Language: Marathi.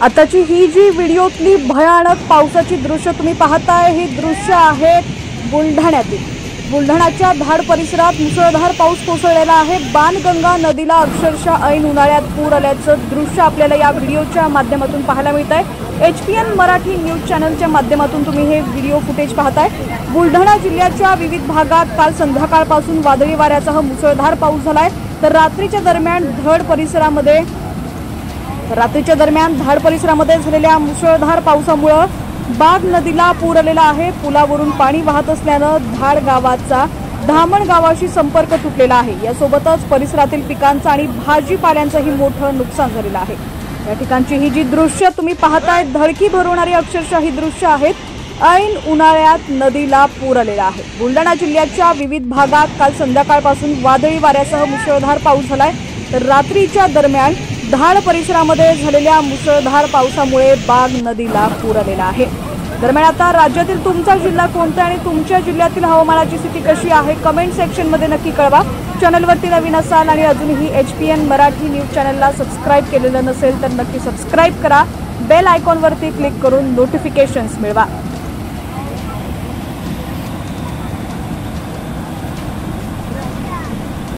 आताची ही जी व्हिडिओतली भयानक पावसाची दृश्य तुम्ही पाहताय, ही दृश्य आहेत बुलढाण्यातील। बुलढाण्याच्या धाड परिसरात मुसळधार पाऊस कोसळलेला आहे। बाणगंगा नदीला अक्षरशः ऐन उन्हाळ्यात पूर आल्याचं दृश्य आपल्याला या व्हिडिओच्या माध्यमातून पाहायला मिळत आहे। HPN मराठी न्यूज चॅनलच्या माध्यमातून तुम्ही हे व्हिडिओ फुटेज पाहताय। बुलढाणा जिल्ह्याच्या विविध भागात काल संध्याकाळपासून वादळी वाऱ्यासह मुसळधार पाऊस झालाय। तर रात्रीच्या दरम्यान धाड परिसरामध्ये झालेल्या मुसळधार पावसामुळे बाग नदीला पूर आलेला आहे। पुलावरून पाणी वाहत असल्यानं धाड गावाचा धामण गावाशी संपर्क तुटलेला आहे। यासोबतच परिसरातील पिकांचं आणि भाजीपाल्यांचंही मोठं नुकसान झालेलं आहे। या ठिकाणची ही जी दृश्य तुम्ही पाहताय, धडकी भरवणारी अक्षरशः ही दृश्य आहेत। ऐन उन्हाळ्यात नदीला पूर आलेला आहे। बुलढाणा जिल्ह्याच्या विविध भागात काल संध्याकाळपासून वादळी वाऱ्यासह मुसळधार पाऊस झालाय। तर रात्रीच्या दरम्यान धाड परिसरामध्ये झालेल्या मुसळधार पावसामुळे बाग नदीला पूर आलेला आहे। दरम्यान आता राज्यातील तुमचा जिल्हा कोणता आणि तुमच्या जिल्ह्यातील हवामानाची स्थिती कशी आहे, कमेंट सेक्शनमध्ये नक्की कळवा। चॅनलवरती नवीन असाल आणि अजूनही HPN मराठी न्यूज चॅनलला सबस्क्राईब केलेलं नसेल तर नक्की सबस्क्राईब करा। बेल आयकॉनवरती क्लिक करून नोटिफिकेशन्स मिळवा।